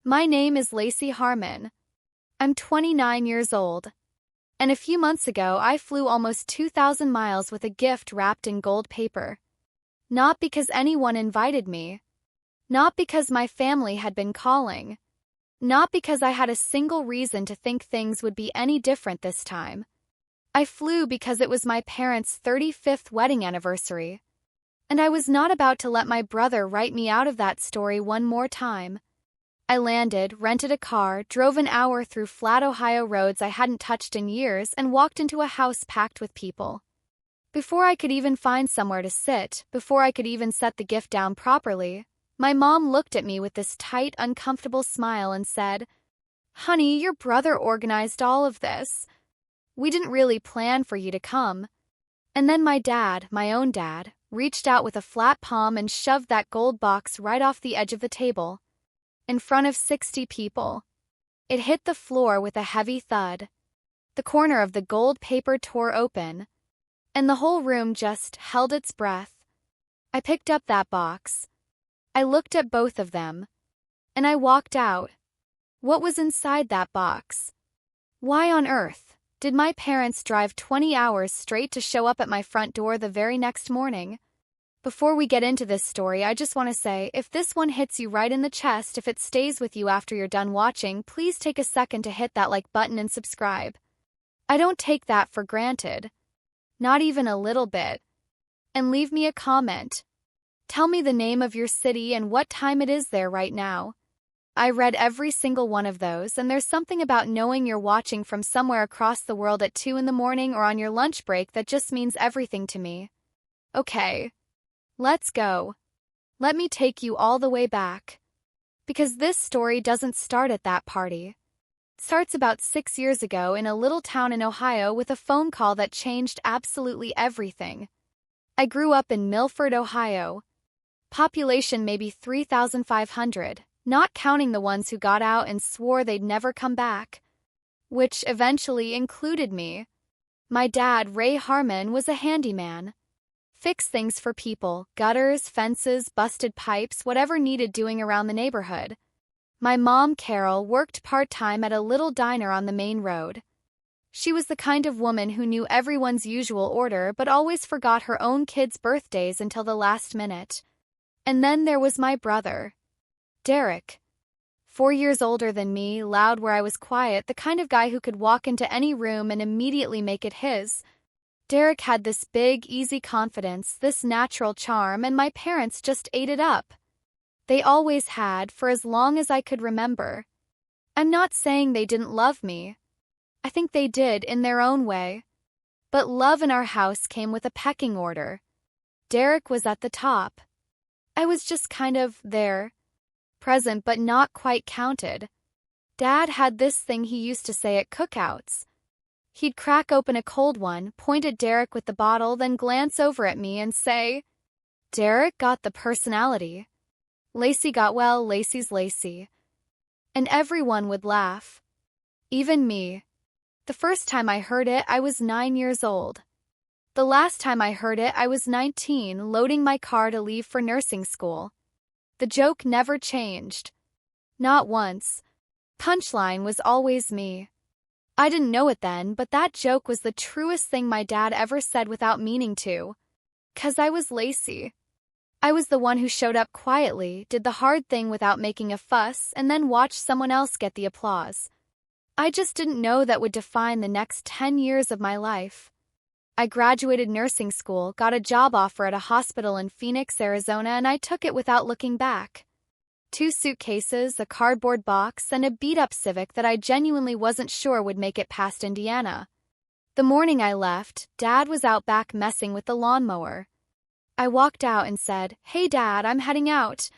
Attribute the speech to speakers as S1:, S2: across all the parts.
S1: My name is Lacey Harmon. I'm 29 years old. And a few months ago, I flew almost 2,000 miles with a gift wrapped in gold paper. Not because anyone invited me. Not because my family had been calling. Not because I had a single reason to think things would be any different this time. I flew because it was my parents' 35th wedding anniversary. And I was not about to let my brother write me out of that story one more time. I landed, rented a car, drove an hour through flat Ohio roads I hadn't touched in years, and walked into a house packed with people. Before I could even find somewhere to sit, before I could even set the gift down properly, my mom looked at me with this tight, uncomfortable smile and said, "Honey, your brother organized all of this. We didn't really plan for you to come." And then my dad, my own dad, reached out with a flat palm and shoved that gold box right off the edge of the table. In front of 60 people. It hit the floor with a heavy thud. The corner of the gold paper tore open, and the whole room just held its breath. I picked up that box. I looked at both of them, and I walked out. What was inside that box? Why on earth did my parents drive 20 hours straight to show up at my front door the very next morning? Before we get into this story, I just want to say, if this one hits you right in the chest, if it stays with you after you're done watching, please take a second to hit that like button and subscribe. I don't take that for granted. Not even a little bit. And leave me a comment. Tell me the name of your city and what time it is there right now. I read every single one of those, and there's something about knowing you're watching from somewhere across the world at 2 in the morning or on your lunch break that just means everything to me. Okay. Let's go. Let me take you all the way back. Because this story doesn't start at that party. It starts about 6 years ago in a little town in Ohio with a phone call that changed absolutely everything. I grew up in Milford, Ohio. Population maybe 3,500, not counting the ones who got out and swore they'd never come back. Which eventually included me. My dad, Ray Harmon, was a handyman. Fix things for people, gutters, fences, busted pipes, whatever needed doing around the neighborhood. My mom, Carol, worked part-time at a little diner on the main road. She was the kind of woman who knew everyone's usual order but always forgot her own kids' birthdays until the last minute. And then there was my brother, Derek. 4 years older than me, loud where I was quiet, the kind of guy who could walk into any room and immediately make it his. Derek had this big, easy confidence, this natural charm, and my parents just ate it up. They always had, for as long as I could remember. I'm not saying they didn't love me. I think they did in their own way. But love in our house came with a pecking order. Derek was at the top. I was just kind of there. Present but not quite counted. Dad had this thing he used to say at cookouts. He'd crack open a cold one, point at Derek with the bottle, then glance over at me and say, "Derek got the personality. Lacey got, well, Lacey's Lacey." And everyone would laugh. Even me. The first time I heard it, I was 9 years old. The last time I heard it, I was 19, loading my car to leave for nursing school. The joke never changed. Not once. Punchline was always me. I didn't know it then, but that joke was the truest thing my dad ever said without meaning to. 'Cause I was Lacey. I was the one who showed up quietly, did the hard thing without making a fuss, and then watched someone else get the applause. I just didn't know that would define the next 10 years of my life. I graduated nursing school, got a job offer at a hospital in Phoenix, Arizona, and I took it without looking back. 2 suitcases, a cardboard box, and a beat-up Civic that I genuinely wasn't sure would make it past Indiana. The morning I left, Dad was out back messing with the lawnmower. I walked out and said, "Hey Dad, I'm heading out."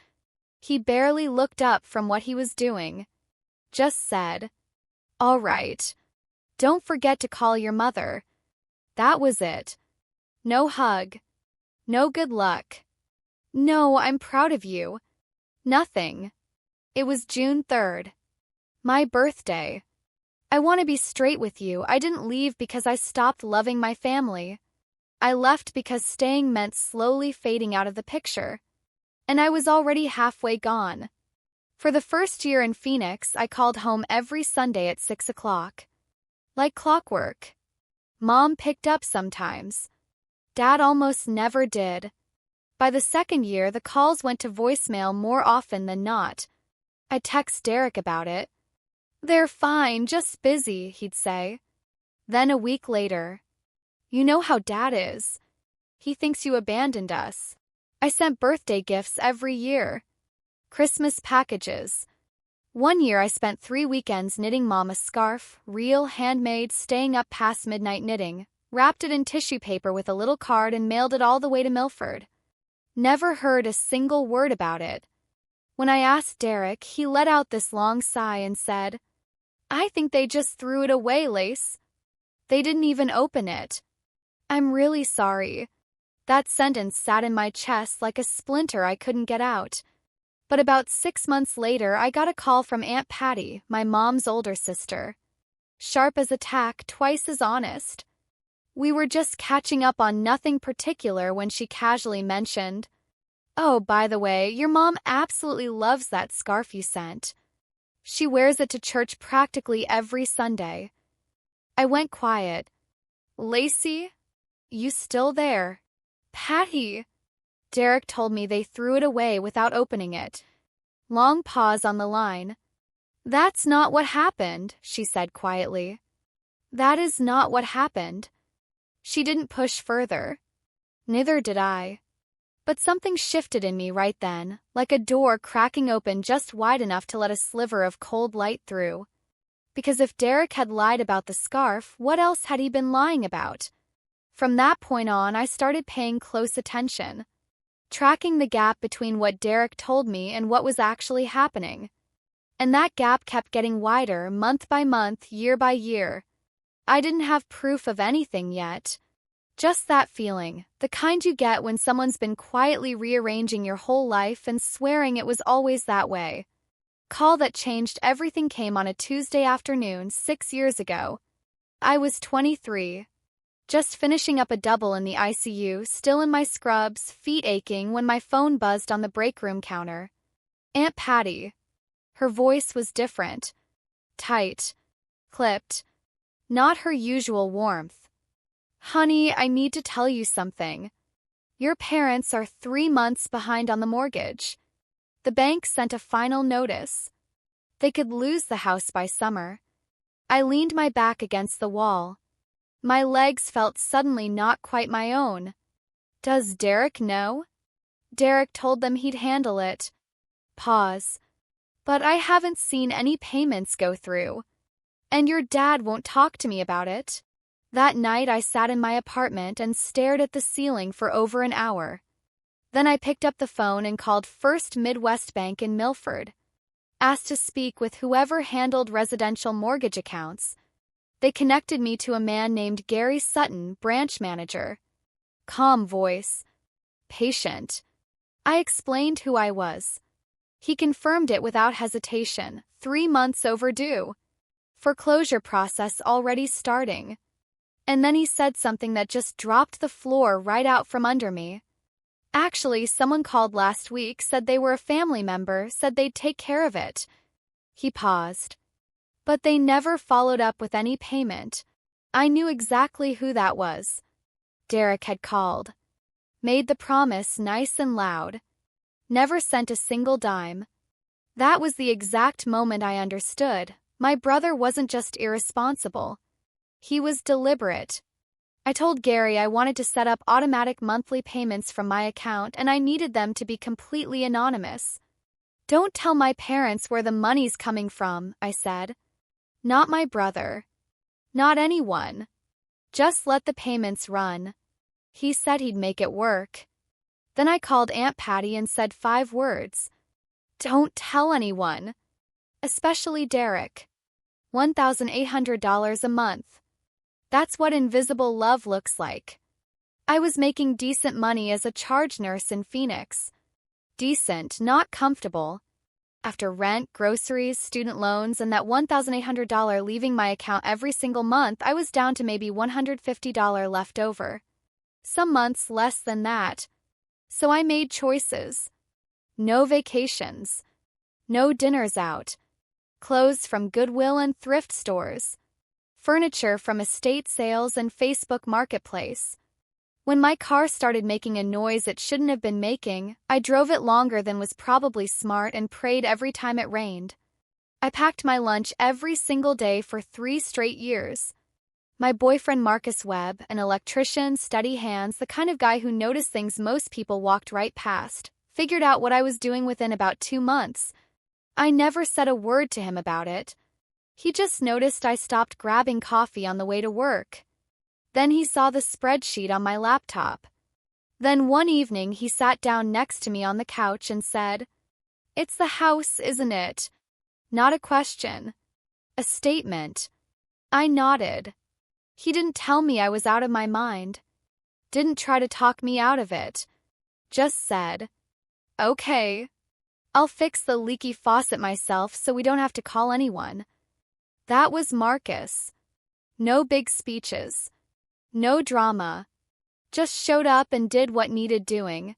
S1: He barely looked up from what he was doing. Just said, "All right. Don't forget to call your mother." That was it. No hug. No good luck. No, I'm proud of you. Nothing. It was June 3rd. My birthday. I want to be straight with you. I didn't leave because I stopped loving my family. I left because staying meant slowly fading out of the picture. And I was already halfway gone. For the first year in Phoenix, I called home every Sunday at 6 o'clock. Like clockwork. Mom picked up sometimes. Dad almost never did. By the second year, the calls went to voicemail more often than not. I'd text Derek about it. "They're fine, just busy," he'd say. Then a week later, "You know how Dad is. He thinks you abandoned us." I sent birthday gifts every year. Christmas packages. One year I spent 3 weekends knitting Mom a scarf, real, handmade, staying up past midnight knitting, wrapped it in tissue paper with a little card and mailed it all the way to Milford. Never heard a single word about it. When I asked Derek, he let out this long sigh and said, "I think they just threw it away, Lace. They didn't even open it." I'm really sorry. That sentence sat in my chest like a splinter I couldn't get out. But about 6 months later, I got a call from Aunt Patty, my mom's older sister. Sharp as a tack, twice as honest. We were just catching up on nothing particular when she casually mentioned, "Oh, by the way, your mom absolutely loves that scarf you sent. She wears it to church practically every Sunday." I went quiet. "Lacey? You still there?" "Patty." Derek told me they threw it away without opening it. Long pause on the line. "That's not what happened," she said quietly. "That is not what happened." She didn't push further. Neither did I. But something shifted in me right then, like a door cracking open just wide enough to let a sliver of cold light through. Because if Derek had lied about the scarf, what else had he been lying about? From that point on, I started paying close attention, tracking the gap between what Derek told me and what was actually happening. And that gap kept getting wider, month by month, year by year. I didn't have proof of anything yet. Just that feeling, the kind you get when someone's been quietly rearranging your whole life and swearing it was always that way. Call that changed everything came on a Tuesday afternoon 6 years ago. I was 23. Just finishing up a double in the ICU, still in my scrubs, feet aching when my phone buzzed on the break room counter. Aunt Patty. Her voice was different. Tight. Clipped. Not her usual warmth. "Honey, I need to tell you something. Your parents are 3 months behind on the mortgage. The bank sent a final notice. They could lose the house by summer." I leaned my back against the wall. My legs felt suddenly not quite my own. "Does Derek know?" "Derek told them he'd handle it." Pause. "But I haven't seen any payments go through. And your dad won't talk to me about it." That night I sat in my apartment and stared at the ceiling for over an hour. Then I picked up the phone and called First Midwest Bank in Milford. Asked to speak with whoever handled residential mortgage accounts. They connected me to a man named Gary Sutton, branch manager. Calm voice. Patient. I explained who I was. He confirmed it without hesitation. 3 months overdue. Foreclosure process already starting. And then he said something that just dropped the floor right out from under me. "Actually, someone called last week, said they were a family member, said they'd take care of it." He paused. "But they never followed up with any payment." I knew exactly who that was. Derek had called. Made the promise nice and loud. Never sent a single dime. That was the exact moment I understood. My brother wasn't just irresponsible. He was deliberate. I told Gary I wanted to set up automatic monthly payments from my account and I needed them to be completely anonymous. "Don't tell my parents where the money's coming from," I said. "Not my brother. Not anyone. Just let the payments run." He said he'd make it work. Then I called Aunt Patty and said 5 words. "Don't tell anyone. Especially Derek. $1,800 a month. That's what invisible love looks like." I was making decent money as a charge nurse in Phoenix. Decent, not comfortable. After rent, groceries, student loans, and that $1,800 leaving my account every single month, I was down to maybe $150 left over. Some months less than that. So I made choices. No vacations. No dinners out. Clothes from Goodwill and thrift stores. Furniture from estate sales and Facebook Marketplace. When my car started making a noise it shouldn't have been making, I drove it longer than was probably smart and prayed every time it rained. I packed my lunch every single day for 3 straight years. My boyfriend Marcus Webb, an electrician, steady hands, the kind of guy who noticed things most people walked right past, figured out what I was doing within about 2 months. I never said a word to him about it. He just noticed I stopped grabbing coffee on the way to work. Then he saw the spreadsheet on my laptop. Then one evening he sat down next to me on the couch and said, "It's the house, isn't it?" Not a question. A statement. I nodded. He didn't tell me I was out of my mind. Didn't try to talk me out of it. Just said, "Okay. I'll fix the leaky faucet myself so we don't have to call anyone." That was Marcus. No big speeches. No drama. Just showed up and did what needed doing.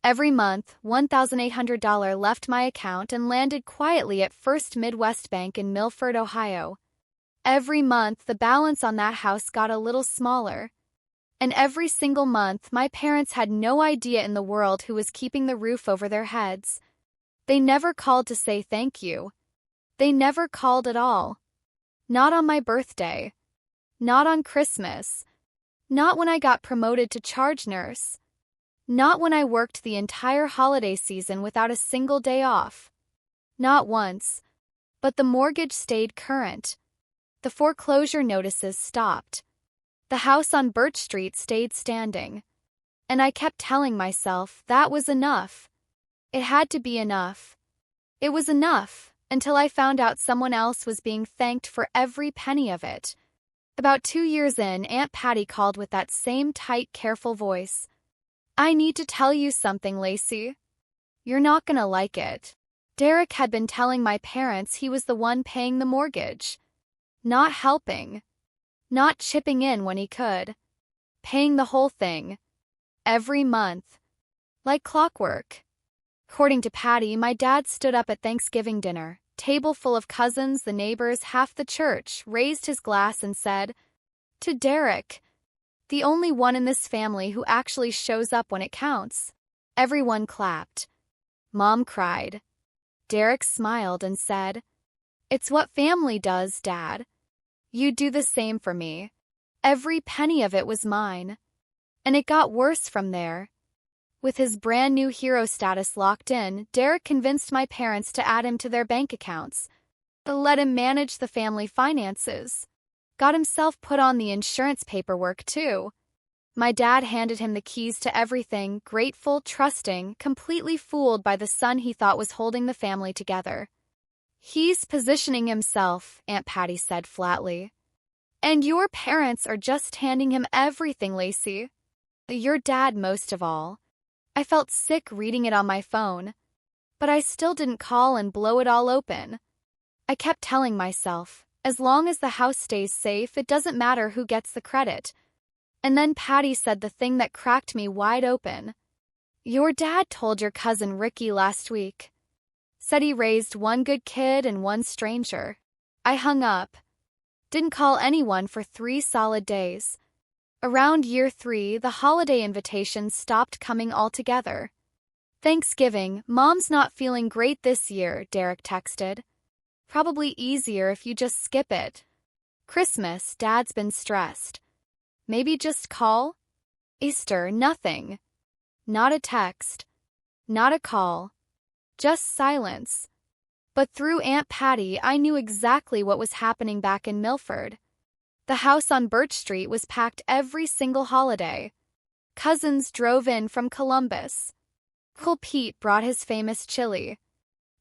S1: Every month, $1,800 left my account and landed quietly at First Midwest Bank in Milford, Ohio. Every month, the balance on that house got a little smaller. And every single month, my parents had no idea in the world who was keeping the roof over their heads. They never called to say thank you. They never called at all. Not on my birthday. Not on Christmas. Not when I got promoted to charge nurse. Not when I worked the entire holiday season without a single day off. Not once. But the mortgage stayed current. The foreclosure notices stopped. The house on Birch Street stayed standing. And I kept telling myself that was enough. It had to be enough. It was enough until I found out someone else was being thanked for every penny of it. About 2 years in, Aunt Patty called with that same tight, careful voice. "I need to tell you something, Lacey. You're not gonna like it." Derek had been telling my parents he was the one paying the mortgage. Not helping. Not chipping in when he could. Paying the whole thing. Every month. Like clockwork. According to Patty, my dad stood up at Thanksgiving dinner, table full of cousins, the neighbors, half the church, raised his glass and said, "To Derek, the only one in this family who actually shows up when it counts." Everyone clapped. Mom cried. Derek smiled and said, "It's what family does, Dad. You'd do the same for me." Every penny of it was mine. And it got worse from there. With his brand new hero status locked in, Derek convinced my parents to add him to their bank accounts, to let him manage the family finances. Got himself put on the insurance paperwork, too. My dad handed him the keys to everything, grateful, trusting, completely fooled by the son he thought was holding the family together. "He's positioning himself," Aunt Patty said flatly. "And your parents are just handing him everything, Lacey. Your dad most of all." I felt sick reading it on my phone. But I still didn't call and blow it all open. I kept telling myself, as long as the house stays safe, it doesn't matter who gets the credit. And then Patty said the thing that cracked me wide open. "Your dad told your cousin Ricky last week. Said he raised one good kid and one stranger." I hung up. Didn't call anyone for 3 solid days. Around year 3, the holiday invitations stopped coming altogether. "Thanksgiving, Mom's not feeling great this year," Derek texted. "Probably easier if you just skip it." "Christmas, Dad's been stressed. Maybe just call?" "Easter, nothing. Not a text. Not a call. Just silence." But through Aunt Patty, I knew exactly what was happening back in Milford. The house on Birch Street was packed every single holiday. Cousins drove in from Columbus. Uncle Pete brought his famous chili.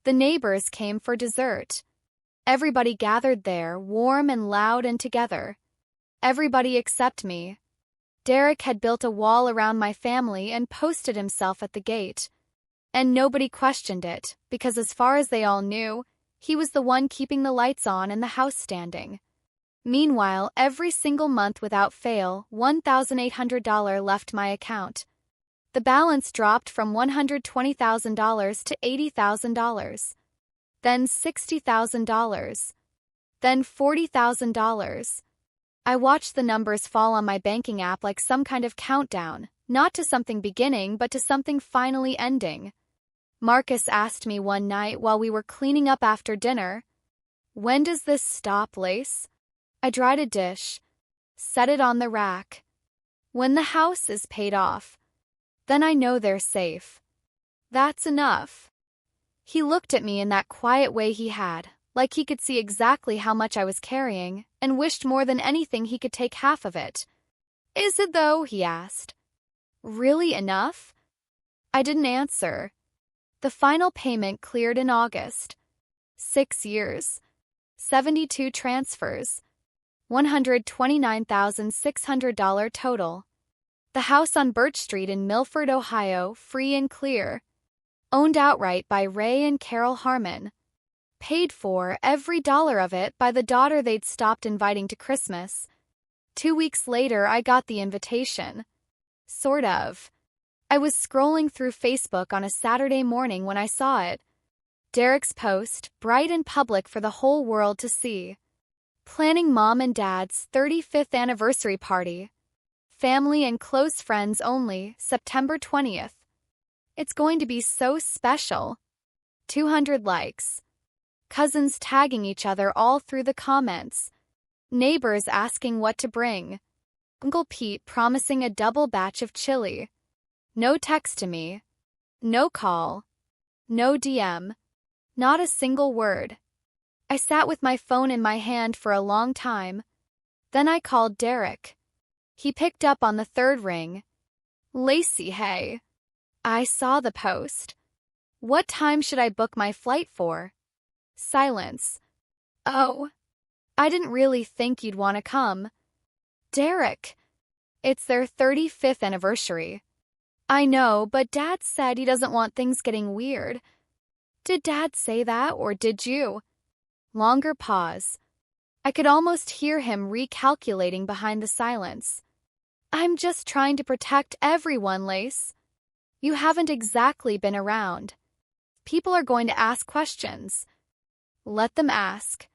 S1: The neighbors came for dessert. Everybody gathered there, warm and loud and together. Everybody except me. Derek had built a wall around my family and posted himself at the gate. And nobody questioned it, because as far as they all knew, he was the one keeping the lights on and the house standing. Meanwhile, every single month without fail, $1,800 left my account. The balance dropped from $120,000 to $80,000. then $60,000, then $40,000. I watched the numbers fall on my banking app like some kind of countdown, not to something beginning but to something finally ending. Marcus asked me one night while we were cleaning up after dinner, "When does this stop, Lace?" I dried a dish, set it on the rack. "When the house is paid off. Then I know they're safe. That's enough." He looked at me in that quiet way he had, like he could see exactly how much I was carrying, and wished more than anything he could take half of it. "Is it though?" he asked. "Really enough?" I didn't answer. The final payment cleared in August. 6 years. 72 transfers. $129,600 total. The house on Birch Street in Milford, Ohio, free and clear. Owned outright by Ray and Carol Harmon. Paid for, every dollar of it, by the daughter they'd stopped inviting to Christmas. 2 weeks later, I got the invitation. Sort of. I was scrolling through Facebook on a Saturday morning when I saw it. Derek's post, bright and public for the whole world to see. Planning Mom and Dad's 35th anniversary party. Family and close friends only, September 20th. It's going to be so special. 200 likes. Cousins tagging each other all through the comments. Neighbors asking what to bring. Uncle Pete promising a double batch of chili. No text to me. No call. No DM. Not a single word. I sat with my phone in my hand for a long time. Then I called Derek. He picked up on the third ring. "Lacey, hey. I saw the post. What time should I book my flight for?" Silence. "Oh. I didn't really think you'd want to come." "Derek. It's their 35th anniversary." "I know, but Dad said he doesn't want things getting weird." "Did Dad say that, or did you?" Longer pause. I could almost hear him recalculating behind the silence. "I'm just trying to protect everyone, Lace. You haven't exactly been around. People are going to ask questions. Let them ask.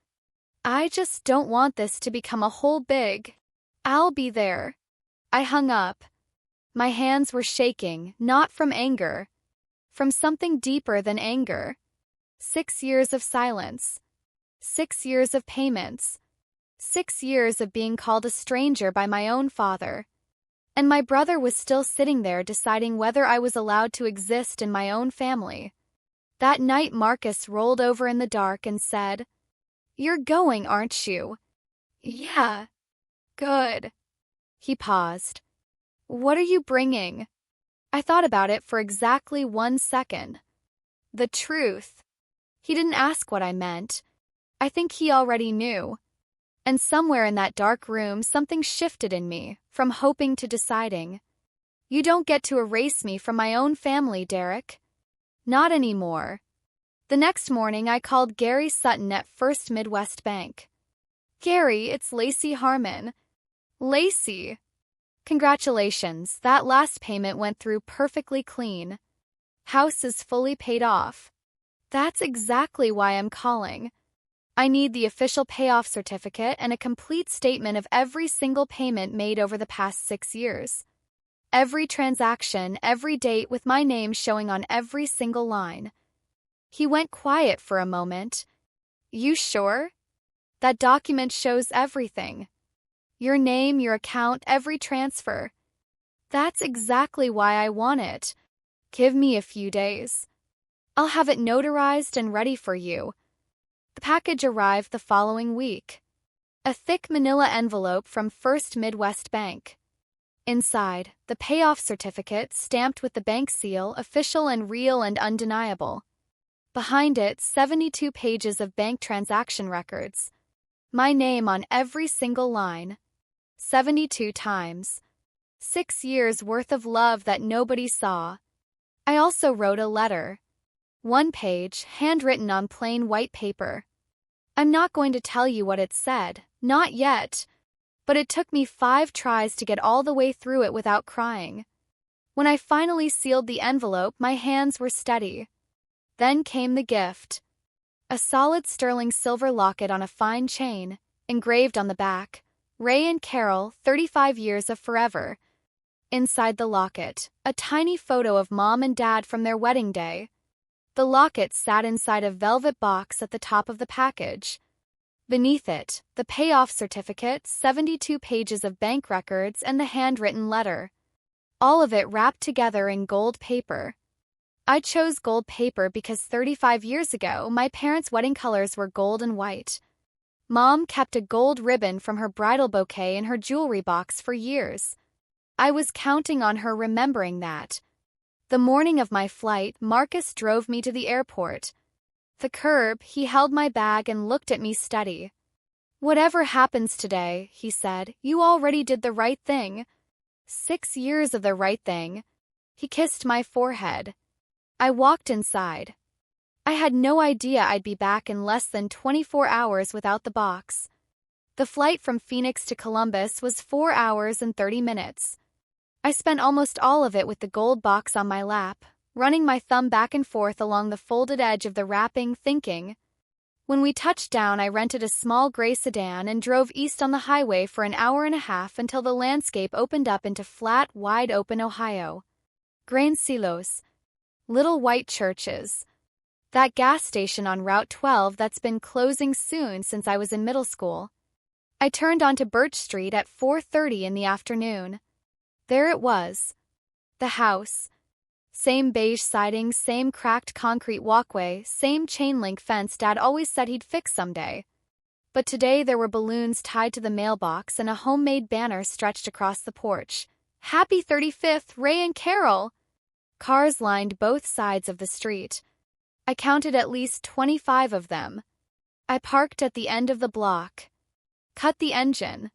S1: I just don't want this to become a whole big, I'll be there." I hung up. My hands were shaking, not from anger. From something deeper than anger. 6 years of silence. 6 years of payments. 6 years of being called a stranger by my own father. And my brother was still sitting there deciding whether I was allowed to exist in my own family. That night Marcus rolled over in the dark and said, "You're going, aren't you?" "Yeah." "Good." He paused. "What are you bringing?" I thought about it for exactly 1 second. The truth. He didn't ask what I meant. I think he already knew. And somewhere in that dark room something shifted in me, from hoping to deciding. You don't get to erase me from my own family, Derek. Not anymore. The next morning I called Gary Sutton at First Midwest Bank. "Gary, it's Lacey Harmon." "Lacey." "Congratulations, that last payment went through perfectly clean. House is fully paid off." "That's exactly why I'm calling. I need the official payoff certificate and a complete statement of every single payment made over the past 6 years. Every transaction, every date with my name showing on every single line." He went quiet for a moment. "You sure? That document shows everything. Your name, your account, every transfer." "That's exactly why I want it. Give me a few days. I'll have it notarized and ready for you." The package arrived the following week. A thick manila envelope from First Midwest Bank. Inside, the payoff certificate stamped with the bank seal, official and real and undeniable. Behind it, 72 pages of bank transaction records. My name on every single line. 72 times. 6 years worth of love that nobody saw. I also wrote a letter. 1 page, handwritten on plain white paper. I'm not going to tell you what it said, not yet, but it took me 5 tries to get all the way through it without crying. When I finally sealed the envelope, my hands were steady. Then came the gift. A solid sterling silver locket on a fine chain, engraved on the back, Ray and Carol, 35 years of forever. Inside the locket, a tiny photo of Mom and Dad from their wedding day. The locket sat inside a velvet box at the top of the package. Beneath it, the payoff certificate, 72 pages of bank records, and the handwritten letter. All of it wrapped together in gold paper. I chose gold paper because 35 years ago, my parents' wedding colors were gold and white. Mom kept a gold ribbon from her bridal bouquet in her jewelry box for years. I was counting on her remembering that. The morning of my flight, Marcus drove me to the airport. The curb, he held my bag and looked at me steady. "Whatever happens today," he said, "you already did the right thing." 6 years of the right thing. He kissed my forehead. I walked inside. I had no idea I'd be back in less than 24 hours without the box. The flight from Phoenix to Columbus was 4 hours and 30 minutes. I spent almost all of it with the gold box on my lap, running my thumb back and forth along the folded edge of the wrapping, thinking. When we touched down, I rented a small gray sedan and drove east on the highway for an hour and a half until the landscape opened up into flat, wide-open Ohio. Grain silos. Little white churches. That gas station on Route 12 that's been closing soon since I was in middle school. I turned onto Birch Street at 4:30 in the afternoon. There it was. The house. Same beige siding, same cracked concrete walkway, same chain-link fence Dad always said he'd fix someday. But today there were balloons tied to the mailbox and a homemade banner stretched across the porch. "Happy 35th, Ray and Carol!" Cars lined both sides of the street. I counted at least 25 of them. I parked at the end of the block. Cut the engine.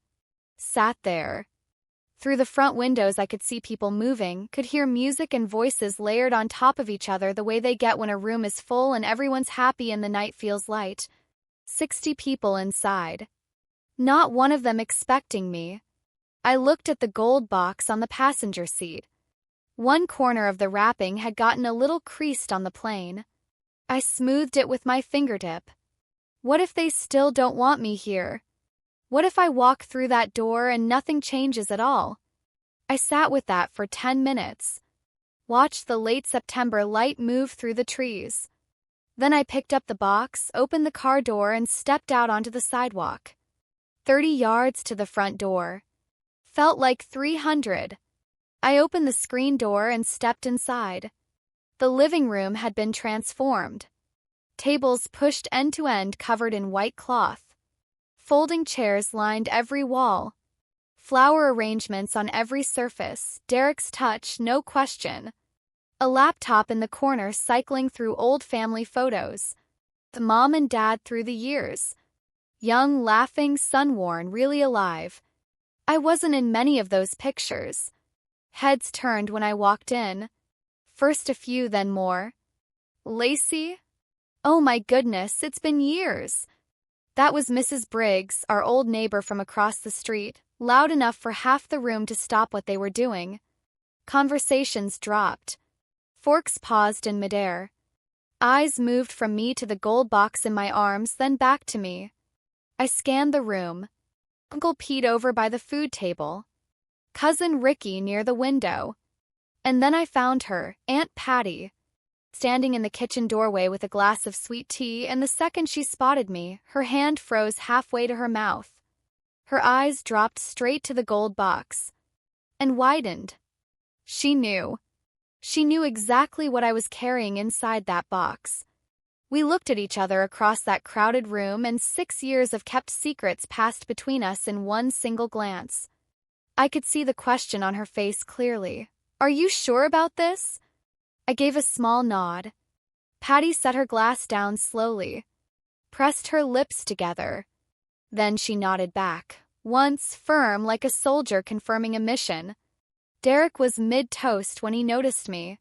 S1: Sat there. Through the front windows I could see people moving, could hear music and voices layered on top of each other the way they get when a room is full and everyone's happy and the night feels light. 60 people inside. Not one of them expecting me. I looked at the gold box on the passenger seat. One corner of the wrapping had gotten a little creased on the plane. I smoothed it with my fingertip. What if they still don't want me here? What if I walk through that door and nothing changes at all? I sat with that for 10 minutes. Watched the late September light move through the trees. Then I picked up the box, opened the car door, and stepped out onto the sidewalk. 30 yards to the front door. Felt like 300. I opened the screen door and stepped inside. The living room had been transformed. Tables pushed end to end covered in white cloth. Folding chairs lined every wall. Flower arrangements on every surface, Derek's touch, no question. A laptop in the corner cycling through old family photos. The Mom and Dad through the years. Young, laughing, sun-worn, really alive. I wasn't in many of those pictures. Heads turned when I walked in. First a few, then more. "Lacey? Oh my goodness, it's been years." That was Mrs. Briggs, our old neighbor from across the street, loud enough for half the room to stop what they were doing. Conversations dropped. Forks paused in midair. Eyes moved from me to the gold box in my arms, then back to me. I scanned the room. Uncle Pete over by the food table. Cousin Ricky near the window. And then I found her, Aunt Patty, standing in the kitchen doorway with a glass of sweet tea, and the second she spotted me, her hand froze halfway to her mouth. Her eyes dropped straight to the gold box. And widened. She knew. She knew exactly what I was carrying inside that box. We looked at each other across that crowded room, and 6 years of kept secrets passed between us in one single glance. I could see the question on her face clearly. "Are you sure about this?" I gave a small nod. Patty set her glass down slowly, pressed her lips together. Then she nodded back, once firm like a soldier confirming a mission. Derek was mid-toast when he noticed me,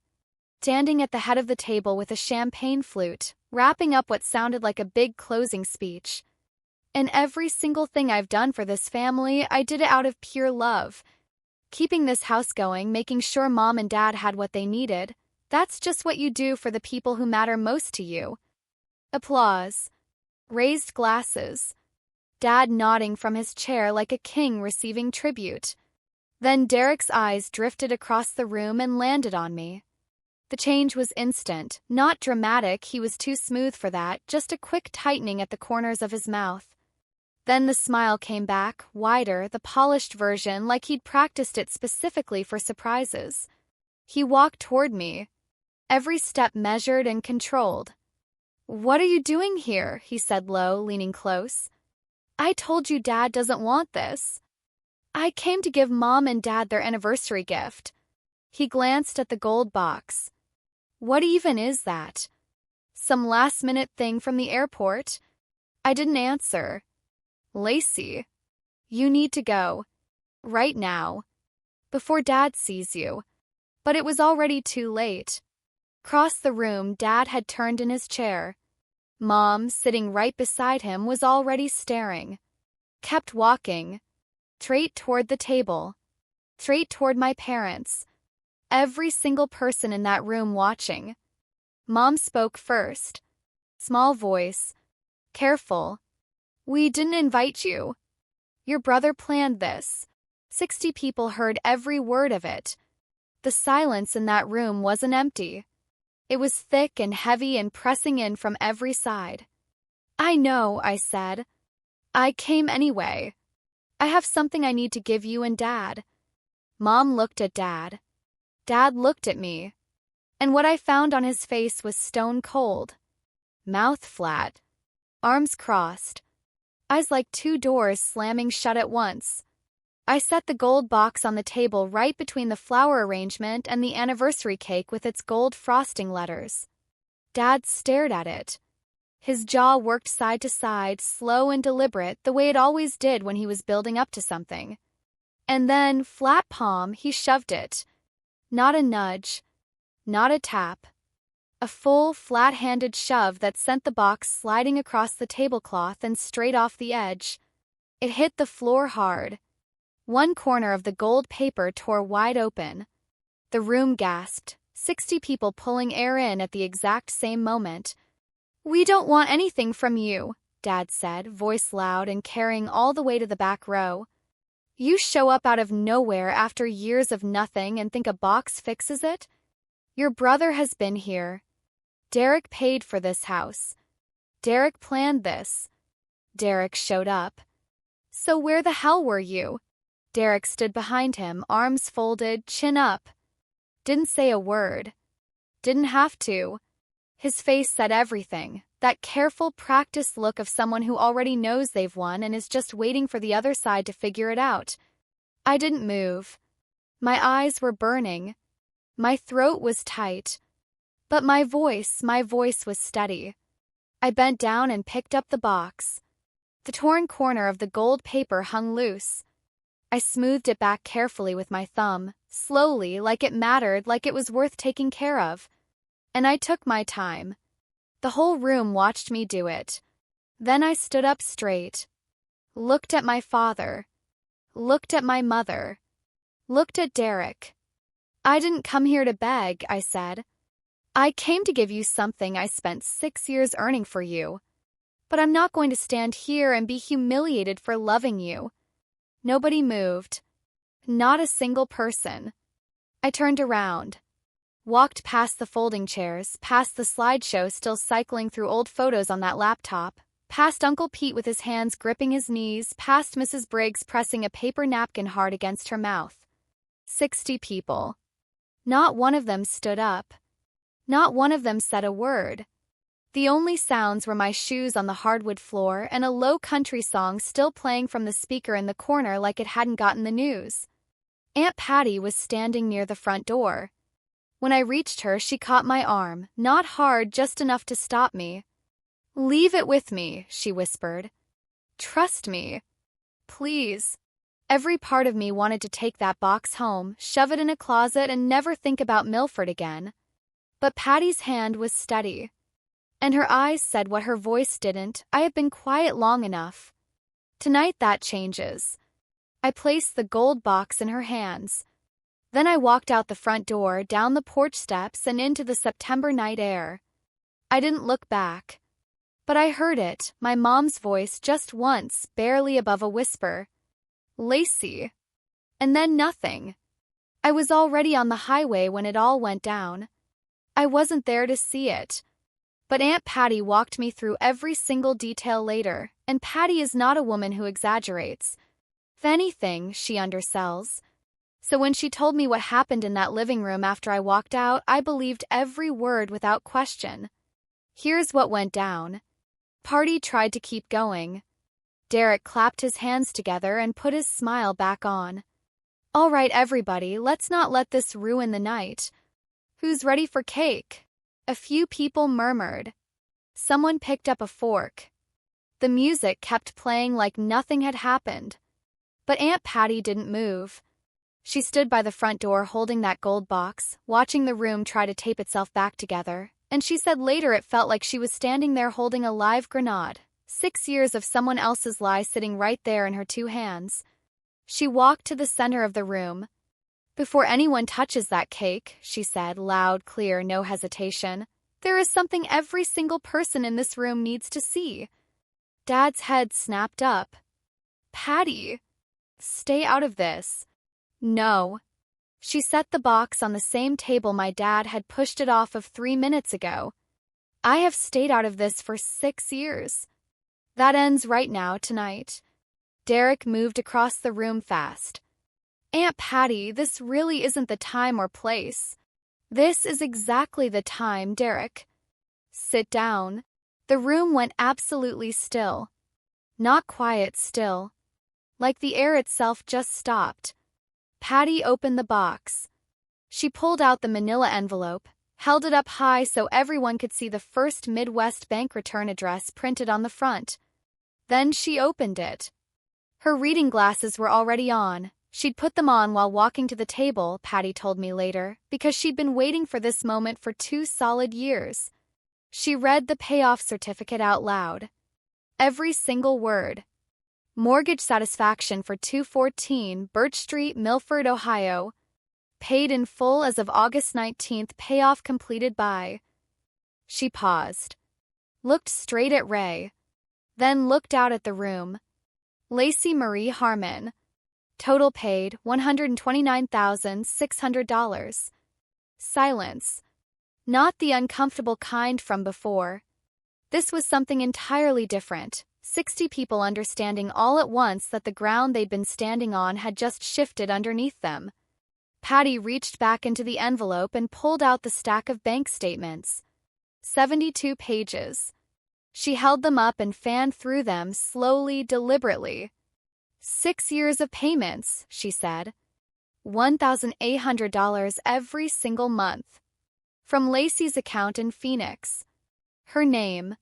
S1: standing at the head of the table with a champagne flute, wrapping up what sounded like a big closing speech. "And every single thing I've done for this family, I did it out of pure love. Keeping this house going, making sure Mom and Dad had what they needed. That's just what you do for the people who matter most to you." Applause. Raised glasses. Dad nodding from his chair like a king receiving tribute. Then Derek's eyes drifted across the room and landed on me. The change was instant, not dramatic, he was too smooth for that, just a quick tightening at the corners of his mouth. Then the smile came back, wider, the polished version, like he'd practiced it specifically for surprises. He walked toward me, every step measured and controlled. "What are you doing here?" he said low, leaning close. "I told you Dad doesn't want this. I came to give Mom and Dad their anniversary gift." He glanced at the gold box. "What even is that? Some last-minute thing from the airport?" I didn't answer. "Lacey, you need to go. Right now. Before Dad sees you." But it was already too late. Across the room, Dad had turned in his chair. Mom, sitting right beside him, was already staring. Kept walking. Straight toward the table. Straight toward my parents. Every single person in that room watching. Mom spoke first. Small voice. Careful. "We didn't invite you. Your brother planned this." 60 people heard every word of it. The silence in that room wasn't empty. It was thick and heavy and pressing in from every side. "I know," I said. "I came anyway. I have something I need to give you and Dad." Mom looked at Dad. Dad looked at me. And what I found on his face was stone cold. Mouth flat. Arms crossed. Eyes like two doors slamming shut at once. I set the gold box on the table right between the flower arrangement and the anniversary cake with its gold frosting letters. Dad stared at it. His jaw worked side to side, slow and deliberate, the way it always did when he was building up to something. And then, flat palm, he shoved it. Not a nudge. Not a tap. A full, flat-handed shove that sent the box sliding across the tablecloth and straight off the edge. It hit the floor hard. One corner of the gold paper tore wide open. The room gasped, 60 people pulling air in at the exact same moment. "We don't want anything from you," Dad said, voice loud and carrying all the way to the back row. "You show up out of nowhere after years of nothing and think a box fixes it? Your brother has been here. Derek paid for this house. Derek planned this. Derek showed up. So where the hell were you?" Derek stood behind him, arms folded, chin up. Didn't say a word. Didn't have to. His face said everything, that careful, practiced look of someone who already knows they've won and is just waiting for the other side to figure it out. I didn't move. My eyes were burning. My throat was tight. But my voice was steady. I bent down and picked up the box. The torn corner of the gold paper hung loose. I smoothed it back carefully with my thumb, slowly, like it mattered, like it was worth taking care of. And I took my time. The whole room watched me do it. Then I stood up straight. Looked at my father. Looked at my mother. Looked at Derek. "I didn't come here to beg," I said. "I came to give you something I spent 6 years earning for you. But I'm not going to stand here and be humiliated for loving you." Nobody moved. Not a single person. I turned around. Walked past the folding chairs, past the slideshow still cycling through old photos on that laptop, past Uncle Pete with his hands gripping his knees, past Mrs. Briggs pressing a paper napkin hard against her mouth. 60 people. Not one of them stood up. Not one of them said a word. The only sounds were my shoes on the hardwood floor and a low country song still playing from the speaker in the corner like it hadn't gotten the news. Aunt Patty was standing near the front door. When I reached her, she caught my arm, not hard, just enough to stop me. "Leave it with me," she whispered. "Trust me. Please." Every part of me wanted to take that box home, shove it in a closet, and never think about Milford again. But Patty's hand was steady. And her eyes said what her voice didn't: "I have been quiet long enough. Tonight that changes." I placed the gold box in her hands. Then I walked out the front door, down the porch steps, and into the September night air. I didn't look back. But I heard it, my mom's voice just once, barely above a whisper. Lacey. And then nothing. I was already on the highway when it all went down. I wasn't there to see it. But Aunt Patty walked me through every single detail later, and Patty is not a woman who exaggerates. If anything, she undersells. So when she told me what happened in that living room after I walked out, I believed every word without question. Here's what went down. Party tried to keep going. Derek clapped his hands together and put his smile back on. All right, everybody, let's not let this ruin the night. Who's ready for cake? A few people murmured. Someone picked up a fork. The music kept playing like nothing had happened. But Aunt Patty didn't move. She stood by the front door holding that gold box, watching the room try to tape itself back together, and she said later it felt like she was standing there holding a live grenade, 6 years of someone else's lie sitting right there in her 2 hands. She walked to the center of the room. Before anyone touches that cake, she said, loud, clear, no hesitation, there is something every single person in this room needs to see. Dad's head snapped up. Patty, stay out of this. No. She set the box on the same table my dad had pushed it off of 3 minutes ago. I have stayed out of this for 6 years. That ends right now, tonight. Derek moved across the room fast. Aunt Patty, this really isn't the time or place. This is exactly the time, Derek. Sit down. The room went absolutely still. Not quiet, still. Like the air itself just stopped. Patty opened the box. She pulled out the manila envelope, held it up high so everyone could see the First Midwest Bank return address printed on the front. Then she opened it. Her reading glasses were already on. She'd put them on while walking to the table, Patty told me later, because she'd been waiting for this moment for 2 solid years. She read the payoff certificate out loud. Every single word. Mortgage satisfaction for 214 Birch Street, Milford, Ohio. Paid in full as of August 19th, payoff completed by... She paused. Looked straight at Ray. Then looked out at the room. Lacey Marie Harmon. Total paid, $129,600. Silence. Not the uncomfortable kind from before. This was something entirely different. 60 people understanding all at once that the ground they'd been standing on had just shifted underneath them. Patty reached back into the envelope and pulled out the stack of bank statements. 72 pages. She held them up and fanned through them slowly, deliberately. 6 years of payments, she said. $1,800 every single month. From Lacey's account in Phoenix. Her name.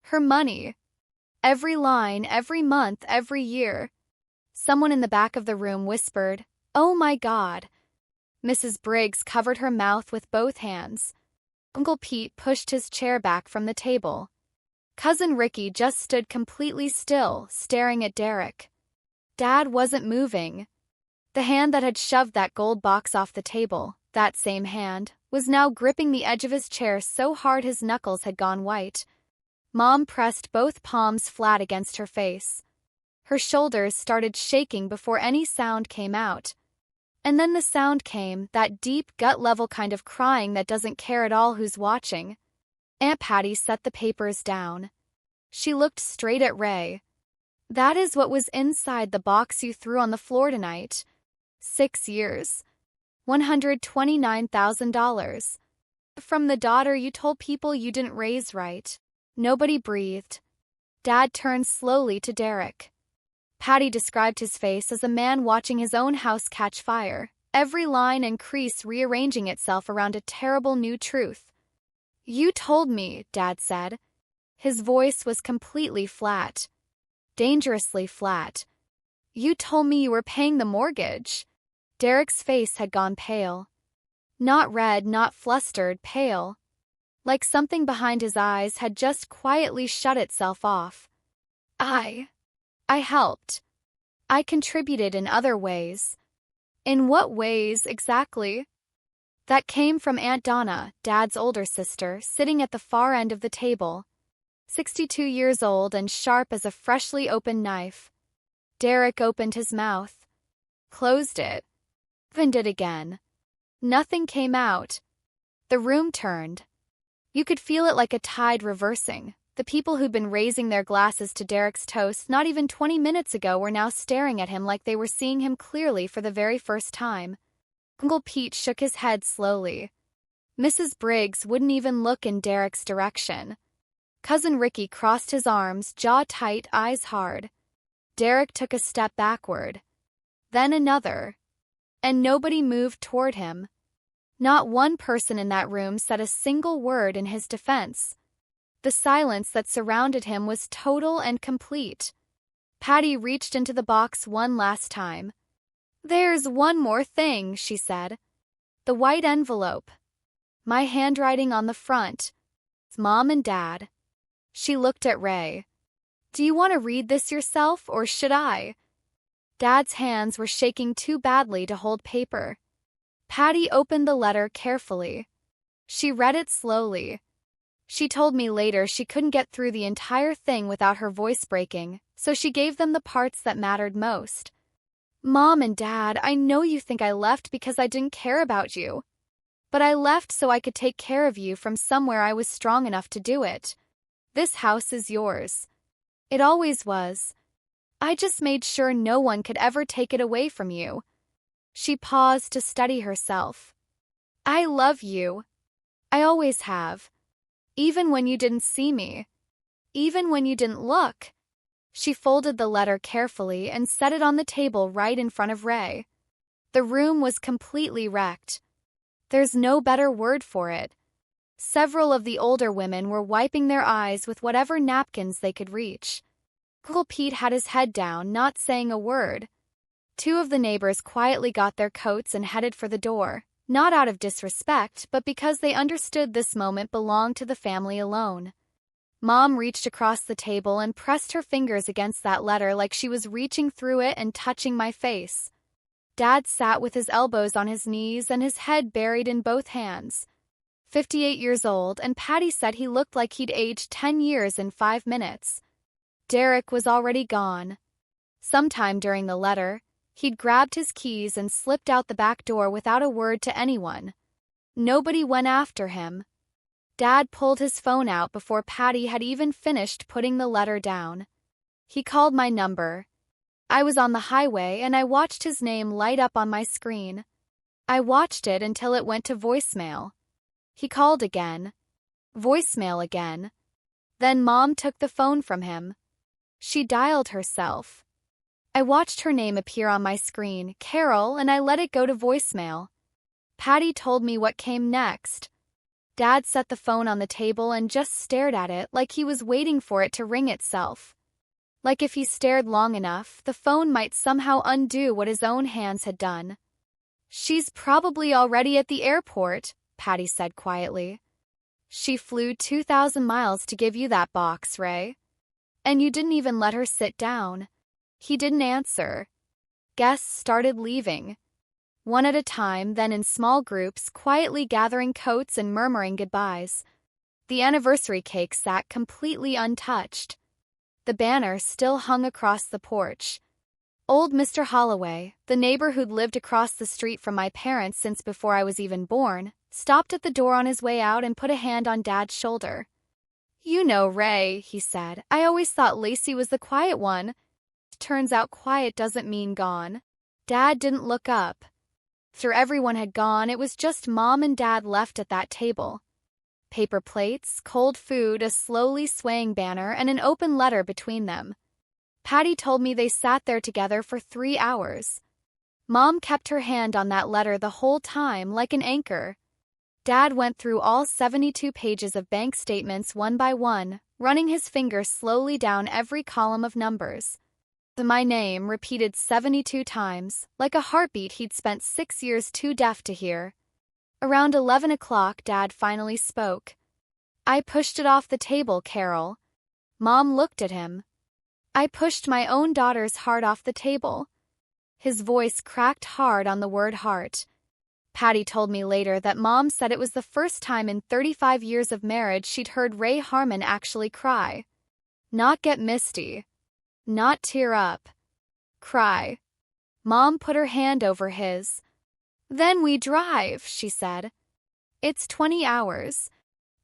S1: Her money. Every line, every month, every year. Someone in the back of the room whispered, "Oh my God." Mrs. Briggs covered her mouth with both hands. Uncle Pete pushed his chair back from the table. Cousin Ricky just stood completely still, staring at Derek. Dad wasn't moving. The hand that had shoved that gold box off the table, that same hand, was now gripping the edge of his chair so hard his knuckles had gone white. Mom pressed both palms flat against her face. Her shoulders started shaking before any sound came out. And then the sound came, that deep, gut-level kind of crying that doesn't care at all who's watching. Aunt Patty set the papers down. She looked straight at Ray. That is what was inside the box you threw on the floor tonight. 6 years. $129,000. From the daughter you told people you didn't raise right. Nobody breathed. Dad turned slowly to Derek. Patty described his face as a man watching his own house catch fire, every line and crease rearranging itself around a terrible new truth. You told me, Dad said. His voice was completely flat. Dangerously flat. You told me you were paying the mortgage. Derek's face had gone pale. Not red, not flustered, pale. Like something behind his eyes had just quietly shut itself off. I helped. I contributed in other ways. In what ways, exactly? That came from Aunt Donna, Dad's older sister, sitting at the far end of the table. 62 years old and sharp as a freshly opened knife. Derek opened his mouth, closed it, opened it again. Nothing came out. The room turned. You could feel it like a tide reversing. The people who'd been raising their glasses to Derek's toast not even 20 minutes ago were now staring at him like they were seeing him clearly for the very first time. Uncle Pete shook his head slowly. Mrs. Briggs wouldn't even look in Derek's direction. Cousin Ricky crossed his arms, jaw tight, eyes hard. Derek took a step backward. Then another. And nobody moved toward him. Not one person in that room said a single word in his defense. The silence that surrounded him was total and complete. Patty reached into the box one last time. "There's one more thing," she said. The white envelope. My handwriting on the front. Mom and Dad. She looked at Ray. "Do you want to read this yourself, or should I?" Dad's hands were shaking too badly to hold paper. Patty opened the letter carefully. She read it slowly. She told me later she couldn't get through the entire thing without her voice breaking, so she gave them the parts that mattered most. "Mom and Dad, I know you think I left because I didn't care about you. But I left so I could take care of you from somewhere I was strong enough to do it. This house is yours. It always was. I just made sure no one could ever take it away from you." She paused to steady herself. "I love you. I always have. Even when you didn't see me. Even when you didn't look." She folded the letter carefully and set it on the table right in front of Ray. The room was completely wrecked. There's no better word for it. Several of the older women were wiping their eyes with whatever napkins they could reach. Uncle Pete had his head down, not saying a word. Two of the neighbors quietly got their coats and headed for the door, not out of disrespect, but because they understood this moment belonged to the family alone. Mom reached across the table and pressed her fingers against that letter like she was reaching through it and touching my face. Dad sat with his elbows on his knees and his head buried in both hands. 58 years old, and Patty said he looked like he'd aged 10 years in 5 minutes. Derek was already gone. Sometime during the letter, he'd grabbed his keys and slipped out the back door without a word to anyone. Nobody went after him. Dad pulled his phone out before Patty had even finished putting the letter down. He called my number. I was on the highway and I watched his name light up on my screen. I watched it until it went to voicemail. He called again. Voicemail again. Then Mom took the phone from him. She dialed herself. I watched her name appear on my screen, Carol, and I let it go to voicemail. Patty told me what came next. Dad set the phone on the table and just stared at it like he was waiting for it to ring itself. Like if he stared long enough, the phone might somehow undo what his own hands had done. "She's probably already at the airport," Patty said quietly. "She flew 2,000 miles to give you that box, Ray. And you didn't even let her sit down." He didn't answer. Guests started leaving. One at a time, then in small groups, quietly gathering coats and murmuring goodbyes. The anniversary cake sat completely untouched. The banner still hung across the porch. Old Mr. Holloway, the neighbor who'd lived across the street from my parents since before I was even born, stopped at the door on his way out and put a hand on Dad's shoulder. "You know, Ray," he said, "I always thought Lacey was the quiet one. Turns out quiet doesn't mean gone." Dad didn't look up. After everyone had gone, it was just Mom and Dad left at that table. Paper plates, cold food, a slowly swaying banner, and an open letter between them. Patty told me they sat there together for 3 hours. Mom kept her hand on that letter the whole time, like an anchor. Dad went through all 72 pages of bank statements one by one, running his finger slowly down every column of numbers. My name repeated 72 times, like a heartbeat he'd spent 6 years too deaf to hear. Around 11 o'clock, Dad finally spoke. "I pushed it off the table, Carol." Mom looked at him. "I pushed my own daughter's heart off the table." His voice cracked hard on the word heart. Patty told me later that Mom said it was the first time in 35 years of marriage she'd heard Ray Harmon actually cry. Not get misty. Not tear up. Cry. Mom put her hand over his. Then we drive, she said. It's 20 hours.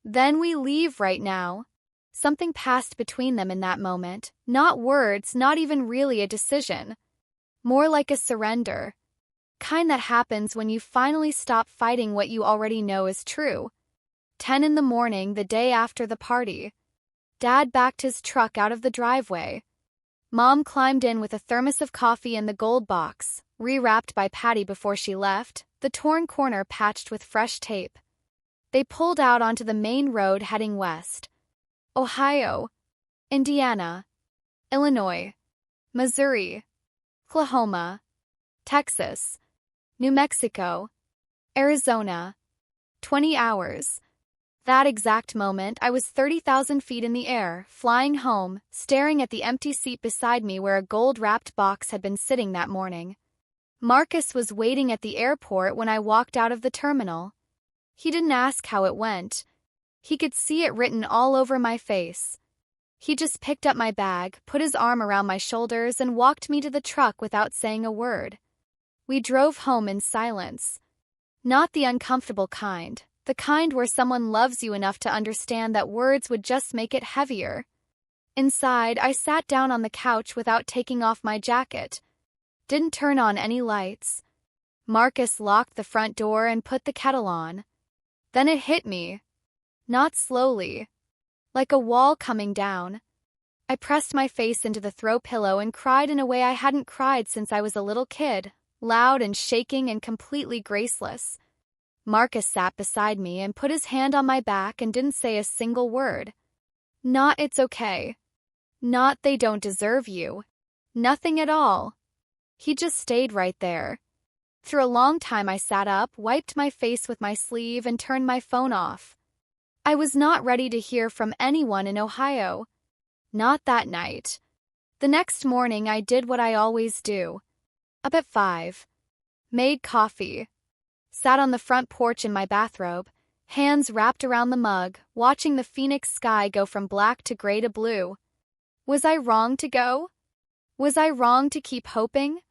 S1: Then we leave right now. Something passed between them in that moment. Not words, not even really a decision. More like a surrender. Kind that happens when you finally stop fighting what you already know is true. 10 in the morning, the day after the party. Dad backed his truck out of the driveway. Mom climbed in with a thermos of coffee and the gold box, rewrapped by Patty before she left, the torn corner patched with fresh tape. They pulled out onto the main road heading west. Ohio, Indiana, Illinois, Missouri, Oklahoma, Texas, New Mexico, Arizona. 20 hours. That exact moment, I was 30,000 feet in the air, flying home, staring at the empty seat beside me where a gold-wrapped box had been sitting that morning. Marcus was waiting at the airport when I walked out of the terminal. He didn't ask how it went. He could see it written all over my face. He just picked up my bag, put his arm around my shoulders, and walked me to the truck without saying a word. We drove home in silence. Not the uncomfortable kind. The kind where someone loves you enough to understand that words would just make it heavier. Inside, I sat down on the couch without taking off my jacket. Didn't turn on any lights. Marcus locked the front door and put the kettle on. Then it hit me. Not slowly. Like a wall coming down. I pressed my face into the throw pillow and cried in a way I hadn't cried since I was a little kid, loud and shaking and completely graceless. Marcus sat beside me and put his hand on my back and didn't say a single word. Not it's okay. Not they don't deserve you. Nothing at all. He just stayed right there. For a long time I sat up, wiped my face with my sleeve, and turned my phone off. I was not ready to hear from anyone in Ohio. Not that night. The next morning I did what I always do. Up at 5. Made coffee. Sat on the front porch in my bathrobe, hands wrapped around the mug, watching the Phoenix sky go from black to gray to blue. Was I wrong to go? Was I wrong to keep hoping?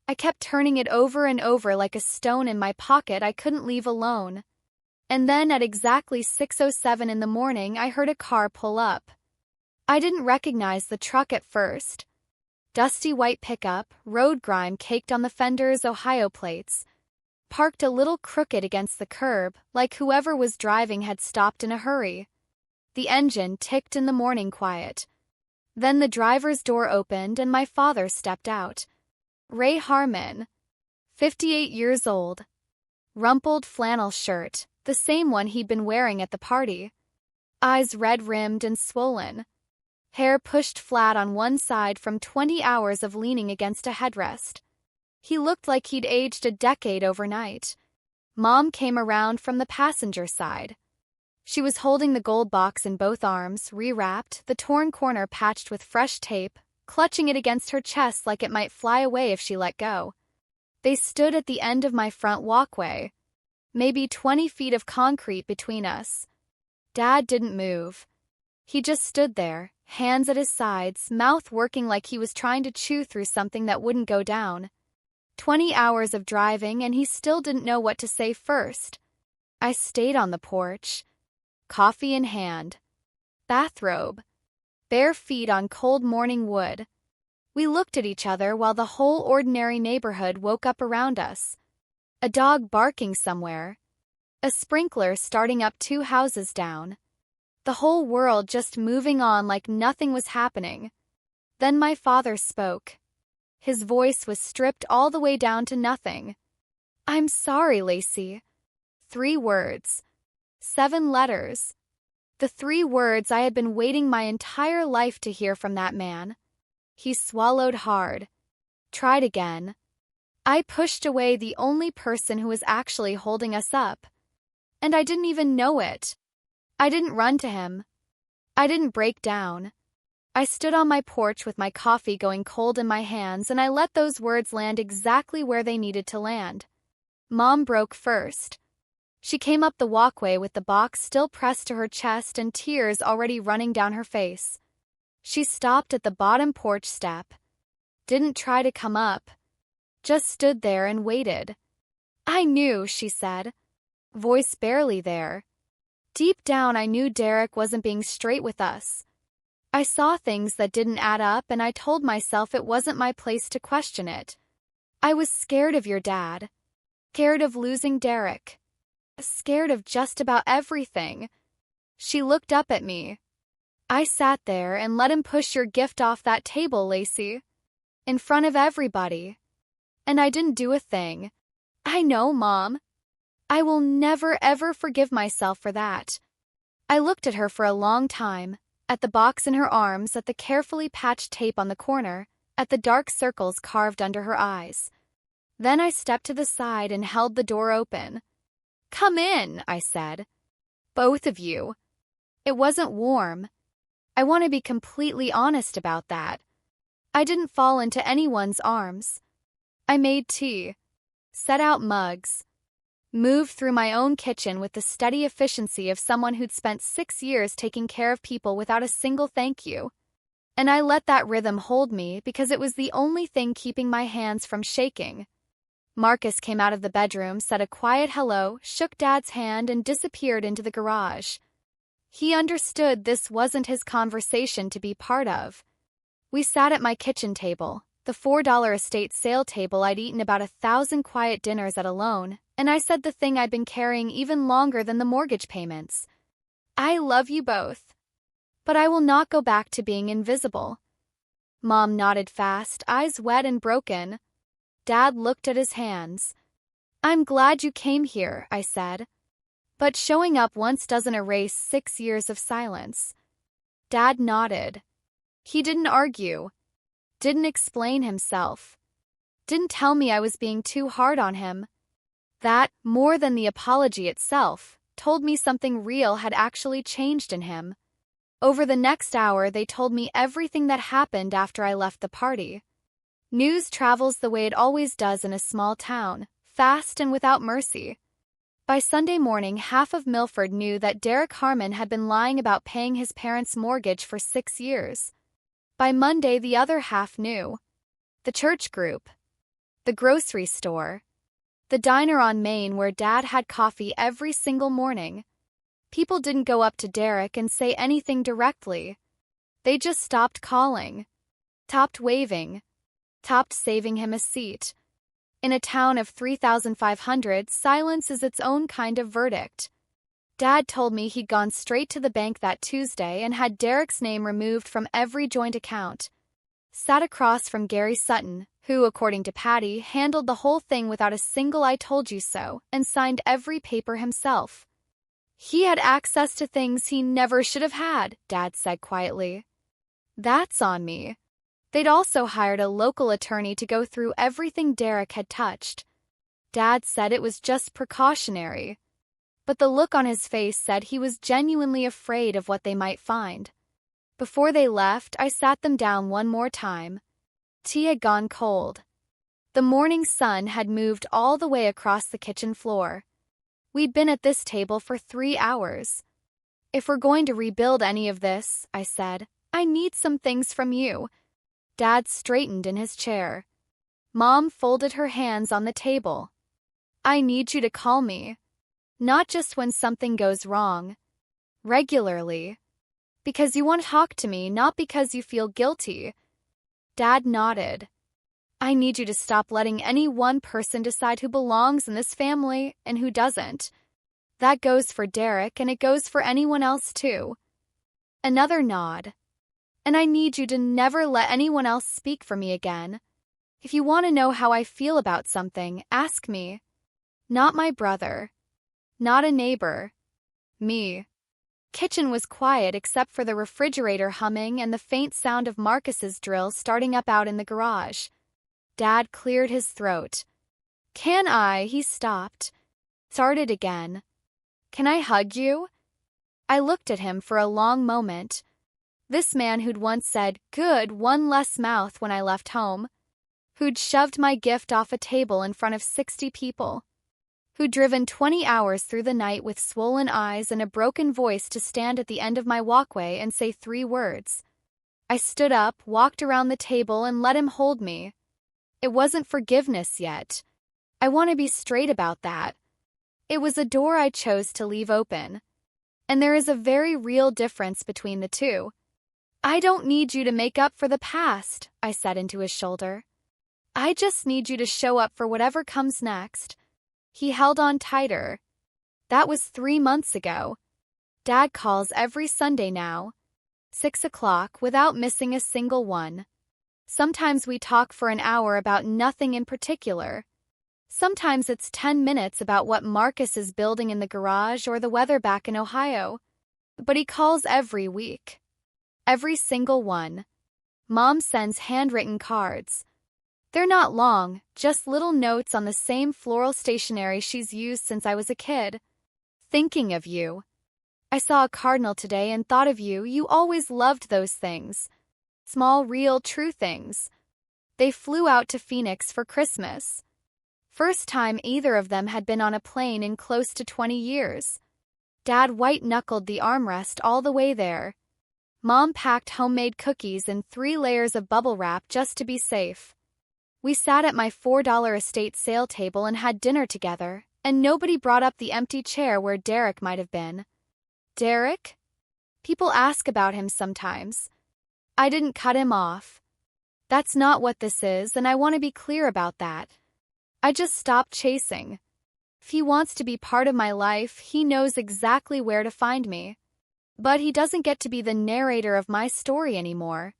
S1: I kept turning it over and over like a stone in my pocket I couldn't leave alone. And then at exactly 6:07 in the morning, I heard a car pull up. I didn't recognize the truck at first. Dusty white pickup, road grime caked on the fender's Ohio plates. Parked a little crooked against the curb, like whoever was driving had stopped in a hurry. The engine ticked in the morning quiet. Then the driver's door opened and my father stepped out. Ray Harmon, 58 years old. Rumpled flannel shirt, the same one he'd been wearing at the party. Eyes red-rimmed and swollen. Hair pushed flat on one side from 20 hours of leaning against a headrest. He looked like he'd aged a decade overnight. Mom came around from the passenger side. She was holding the gold box in both arms, rewrapped, the torn corner patched with fresh tape, clutching it against her chest like it might fly away if she let go. They stood at the end of my front walkway. Maybe 20 feet of concrete between us. Dad didn't move. He just stood there, hands at his sides, mouth working like he was trying to chew through something that wouldn't go down. 20 hours of driving and he still didn't know what to say first. I stayed on the porch. Coffee in hand. Bathrobe. Bare feet on cold morning wood. We looked at each other while the whole ordinary neighborhood woke up around us. A dog barking somewhere. A sprinkler starting up 2 houses down. The whole world just moving on like nothing was happening. Then my father spoke. His voice was stripped all the way down to nothing. I'm sorry, Lacey. 3 words. 7 letters. The 3 words I had been waiting my entire life to hear from that man. He swallowed hard. Tried again. I pushed away the only person who was actually holding us up. And I didn't even know it. I didn't run to him. I didn't break down. I stood on my porch with my coffee going cold in my hands, and I let those words land exactly where they needed to land. Mom broke first. She came up the walkway with the box still pressed to her chest and tears already running down her face. She stopped at the bottom porch step. Didn't try to come up. Just stood there and waited. "I knew," she said. Voice barely there. Deep down I knew Derek wasn't being straight with us. I saw things that didn't add up and I told myself it wasn't my place to question it. I was scared of your dad. Scared of losing Derek. Scared of just about everything. She looked up at me. "I sat there and let him push your gift off that table, Lacey. In front of everybody. And I didn't do a thing." "I know, Mom. I will never ever forgive myself for that." I looked at her for a long time, at the box in her arms, at the carefully patched tape on the corner, at the dark circles carved under her eyes. Then I stepped to the side and held the door open. "Come in," I said. "Both of you." It wasn't warm. I want to be completely honest about that. I didn't fall into anyone's arms. I made tea, set out mugs, moved through my own kitchen with the steady efficiency of someone who'd spent 6 years taking care of people without a single thank you. And I let that rhythm hold me because it was the only thing keeping my hands from shaking. Marcus came out of the bedroom, said a quiet hello, shook Dad's hand, and disappeared into the garage. He understood this wasn't his conversation to be part of. We sat at my kitchen table, the $4 estate sale table I'd eaten about 1,000 quiet dinners at alone, and I said the thing I'd been carrying even longer than the mortgage payments. "I love you both. But I will not go back to being invisible." Mom nodded fast, eyes wet and broken. Dad looked at his hands. "I'm glad you came here," I said. "But showing up once doesn't erase 6 years of silence." Dad nodded. He didn't argue. Didn't explain himself. Didn't tell me I was being too hard on him. That, more than the apology itself, told me something real had actually changed in him. Over the next hour, they told me everything that happened after I left the party. News travels the way it always does in a small town, fast and without mercy. By Sunday morning, half of Milford knew that Derek Harmon had been lying about paying his parents' mortgage for 6 years. By Monday, the other half knew. The church group. The grocery store. The diner on Main where Dad had coffee every single morning. People didn't go up to Derek and say anything directly. They just stopped calling. Stopped waving. Stopped saving him a seat. In a town of 3,500, silence is its own kind of verdict. Dad told me he'd gone straight to the bank that Tuesday and had Derek's name removed from every joint account. Sat across from Gary Sutton, who, according to Patty, handled the whole thing without a single "I told you so," and signed every paper himself. He had access to things he never should have had, Dad said quietly. That's on me. They'd also hired a local attorney to go through everything Derek had touched. Dad said it was just precautionary. But the look on his face said he was genuinely afraid of what they might find. Before they left, I sat them down one more time. Tea had gone cold. The morning sun had moved all the way across the kitchen floor. We'd been at this table for 3 hours. "If we're going to rebuild any of this," I said, "I need some things from you." Dad straightened in his chair. Mom folded her hands on the table. "I need you to call me. Not just when something goes wrong. Regularly. Because you want to talk to me, not because you feel guilty." Dad nodded. "I need you to stop letting any one person decide who belongs in this family and who doesn't. That goes for Derek and it goes for anyone else too." Another nod. "And I need you to never let anyone else speak for me again. If you want to know how I feel about something, ask me. Not my brother. Not a neighbor. Me." Kitchen was quiet except for the refrigerator humming and the faint sound of Marcus's drill starting up out in the garage. Dad cleared his throat. "Can I?" He stopped. Started again. "Can I hug you?" I looked at him for a long moment. This man who'd once said, "Good, one less mouth," when I left home. Who'd shoved my gift off a table in front of 60 people. who'd driven 20 hours through the night with swollen eyes and a broken voice to stand at the end of my walkway and say 3 words. I stood up, walked around the table, and let him hold me. It wasn't forgiveness yet. I want to be straight about that. It was a door I chose to leave open. And there is a very real difference between the two. I don't need you to make up for the past, I said into his shoulder. I just need you to show up for whatever comes next. He held on tighter. That was 3 months ago. Dad calls every Sunday now. 6 o'clock, without missing a single one. Sometimes we talk for an hour about nothing in particular. Sometimes it's 10 minutes about what Marcus is building in the garage or the weather back in Ohio. But he calls every week. Every single one. Mom sends handwritten cards. They're not long, just little notes on the same floral stationery she's used since I was a kid. Thinking of you. I saw a cardinal today and thought of you. You always loved those things. Small, real, true things. They flew out to Phoenix for Christmas. First time either of them had been on a plane in close to 20 years. Dad white-knuckled the armrest all the way there. Mom packed homemade cookies in 3 layers of bubble wrap just to be safe. We sat at my $4 estate sale table and had dinner together, and nobody brought up the empty chair where Derek might have been. Derek? People ask about him sometimes. I didn't cut him off. That's not what this is, and I want to be clear about that. I just stopped chasing. If he wants to be part of my life, he knows exactly where to find me. But he doesn't get to be the narrator of my story anymore.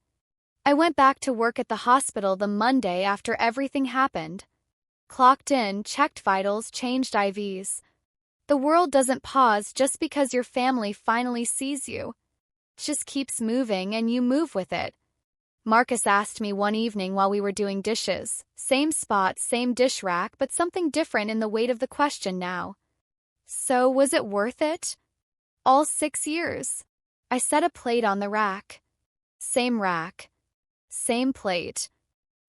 S1: I went back to work at the hospital the Monday after everything happened. Clocked in, checked vitals, changed IVs. The world doesn't pause just because your family finally sees you. It just keeps moving and you move with it. Marcus asked me one evening while we were doing dishes. Same spot, same dish rack, but something different in the weight of the question now. So, was it worth it? All 6 years. I set a plate on the rack. Same rack. Same plate.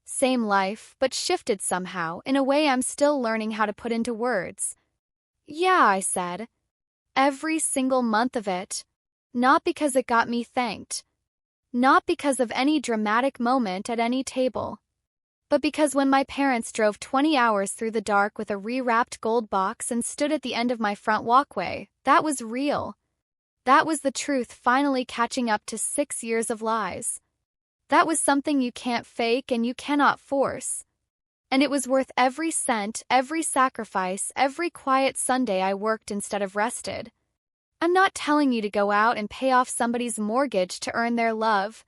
S1: Same life, but shifted somehow, in a way I'm still learning how to put into words. Yeah, I said. Every single month of it. Not because it got me thanked. Not because of any dramatic moment at any table. But because when my parents drove 20 hours through the dark with a re-wrapped gold box and stood at the end of my front walkway, that was real. That was the truth finally catching up to 6 years of lies. That was something you can't fake and you cannot force. And it was worth every cent, every sacrifice, every quiet Sunday I worked instead of rested. I'm not telling you to go out and pay off somebody's mortgage to earn their love.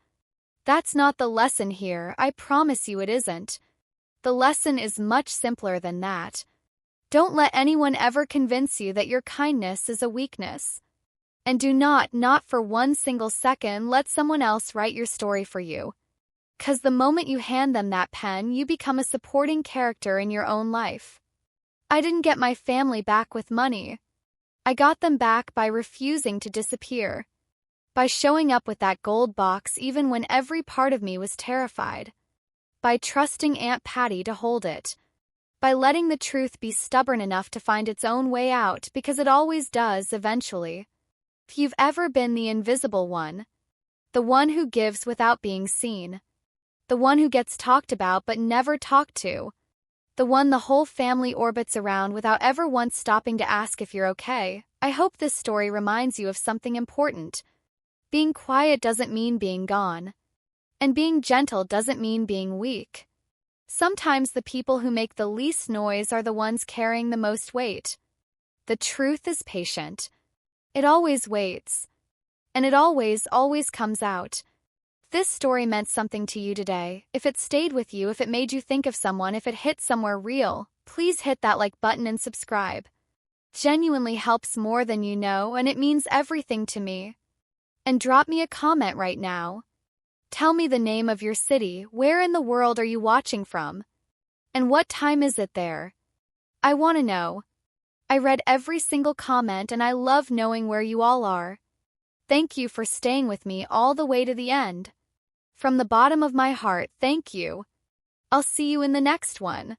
S1: That's not the lesson here, I promise you it isn't. The lesson is much simpler than that. Don't let anyone ever convince you that your kindness is a weakness. And do not for one single second, let someone else write your story for you. 'Cause the moment you hand them that pen, you become a supporting character in your own life. I didn't get my family back with money. I got them back by refusing to disappear. By showing up with that gold box even when every part of me was terrified. By trusting Aunt Patty to hold it. By letting the truth be stubborn enough to find its own way out, because it always does eventually. If you've ever been the invisible one, the one who gives without being seen, the one who gets talked about but never talked to, the one the whole family orbits around without ever once stopping to ask if you're okay, I hope this story reminds you of something important. Being quiet doesn't mean being gone. And being gentle doesn't mean being weak. Sometimes the people who make the least noise are the ones carrying the most weight. The truth is patient. It always waits. And it always comes out. If this story meant something to you today, if it stayed with you, if it made you think of someone, if it hit somewhere real, please hit that like button and subscribe. Genuinely helps more than you know, and it means everything to me. And drop me a comment right now. Tell me the name of your city, where in the world are you watching from? And what time is it there? I want to know. I read every single comment and I love knowing where you all are. Thank you for staying with me all the way to the end. From the bottom of my heart, thank you. I'll see you in the next one.